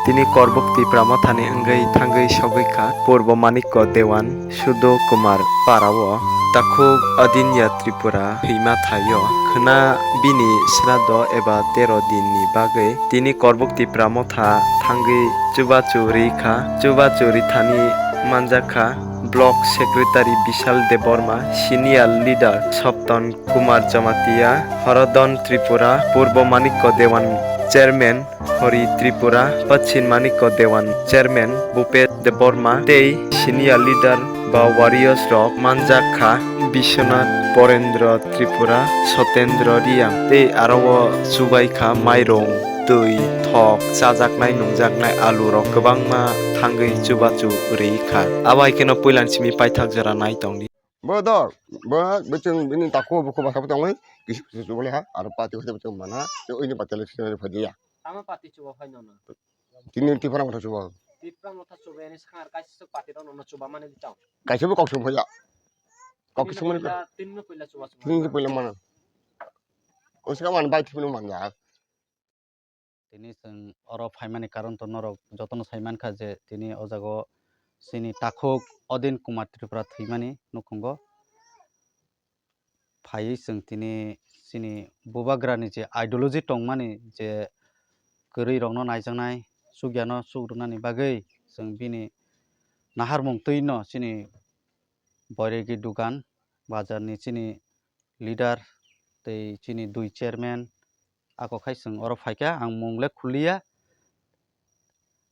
তিনি করবক্তি প্রামথানি অঙ্গৈ থাঙ্গৈ সবৈখা পূর্ব মানিক্য দেওয়ান সুদ কুমার পারাও তাখো অদিনিয়া ত্রিপুরা হিমা থাইয় খনা বিনি শ্রাদ্ধ এবা 13 দিননি বাগৈ তিনি করবক্তি প্রামথা থাঙ্গৈ চুবাচু রেখা চুবাচু রিথানি মানজাখা ব্লক সেক্রেটারি বিশাল দেববর্মা সিনিয়র লিডার সপ্তন কুমার জমাতিয়া হরদন ত্রিপুরা পূর্ব মানিক্য দেওয়ান চেয়ারম্যান হরি ত্রিপুরা পশ্চিম মানিক্য দেওয়ান চেয়ারম্যান ভূপেশ দেববর্মা তেই সিনিয়র লিডার বা ওয়ারিয়র্স রক মানজাখা বিশ্বনাথ পরেন্দ্র ত্রিপুরা সতেন্দ্র রিয়াং তেই আরও সুবাইখা মাইরং दै थक जाजाकनाय नुंजाकनाय आलु रक गोबांमा थांगै चुबाचु रैखा आबाइकेनो पैलानसिमि पाइथाक जरा नायतंनि Bodor, betul ini takut buku bahasa betul ni, kisah boleh ha, ada parti kita betul mana, tu ini parti election ni pada ya. Sama parti coba fai nona. Ini tipe orang kita coba. Tipe orang kita coba ini sekarang kasih parti orang nona coba mana di tahu. Kasih buku kau semua ya. Kau semua ni. Tinno pula coba. Tinno pula mana. Oh sekarang mana baik tipe mana ya. তিনি or ফাইমানি কারণ তো নরক যতন সাইমান খাজে তিনি অজাগ সিনি তাখুক অদিন Kumar Tripura থৈমানি নুকুঙ্গ phi जों তিনি সিনি বুবাগ্রানি যে ideology টংমানি যে গरै রংनो नायजांनाय सुगियानो सुग्रुनानि बागै जों बिनि नाहारमुं तैनो सिनि बरेगि दुगान बाजारनि सिनि लिडार तै सिनि दुइ chairman ako khaisung oro phaika ang mungle khuliya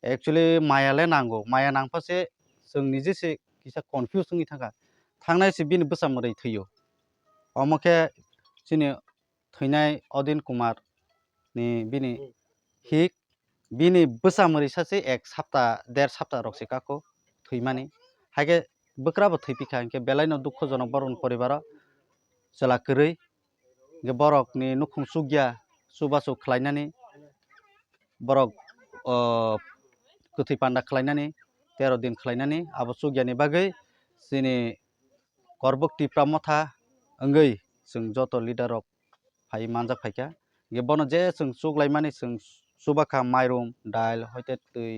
actually mayale nango maya nangpase जों निजे से किसा confuse नि थाखा थांनाय से बिनि बोसामरै थैयो अमके सिनि थैनाय अदिन कुमार नि बिनि हिक बिनि बोसामरै सासे एक सप्ताह 1.5 सप्ताह रक्से काको थैमानि हागे बक्राबो थैपिखा के बेलायनो दुख जनक बरन परिबार चला करै ge borok ni nukhung sugya subaso khlainani borok kuthai panda khlainani 13 din khlainani abo sugyani bagai sini korbokti pramotha angei जों जत लिडार रक फाइ मानजाक फाइका ge bono je जों सुग्लाइमानि जों सुबाखा माइरं दाइल हयते tui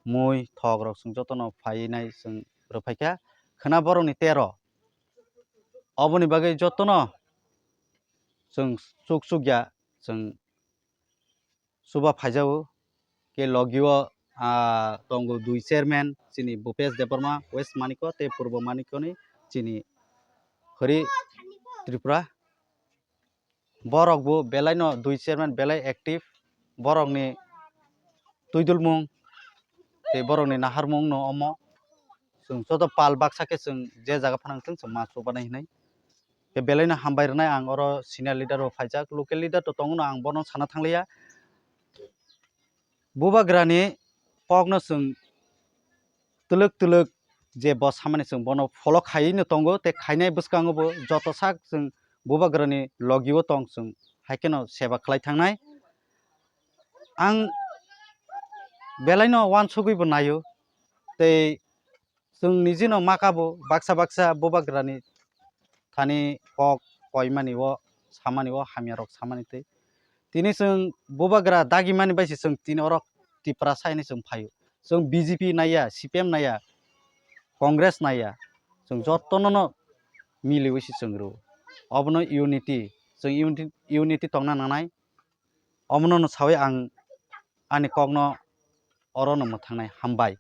mui thok rok जों जतनो फाइनाय जों रफाइका खना बरनि 13 अबनि बागै जतनो जों सुग सुग्या जों सुबा फाइजाओ के लगियो तंगो दुई चेयरमैन चिनी भूपेश देबबर्मा वेस्ट मानिको ते पूर्व मानिकोनि चिनी हरि त्रिपुरा बरकबो बेलायनो दुई चेयरमैन बेलाय एक्टिव बरकनि तुइदुलमुं ते बरकनि नाहारमुं न अमो जों जत पाल बाक्साके जों जे जागा फानांथों जों मासो बानायनाय के बेलायनो हामबायरनाय आं अरो सिनियर लिडार फाइजाक लोकेल लिडार तो तंगनो आं बनो साना थांलिया बुबाग्रानि पगनो जों तुलुक तुलुक जे बस सामानि जों बनो फलो खायैनो तंगो ते खायनाय बसकांगोबो जत साक जों बुबाग्रानि लगियो तंग जों हाइकेनो सेवा खालाय थांनाय आं बेलायनो वान सुगैबो नायो ते जों निजिनो माकाबो बाक्सा बाक्सा बुबाग्रानि थानि पग कयमानि वो सामानि वो हामियारक सामानि ते तिनी जों बुबाग्रा दागिमानि बायसे जों तिनी अरक तिप्रा साइनि जों फायो जों बीजेपी नाया सीपीएम नाया कांग्रेस नाया जों जतनो मिलि वैसे जों रो अबनो यूनिटी जों यूनिटी तंना नानाय अमनो सावै आं आनि कगनो अरनो मोथांनाय हामबाय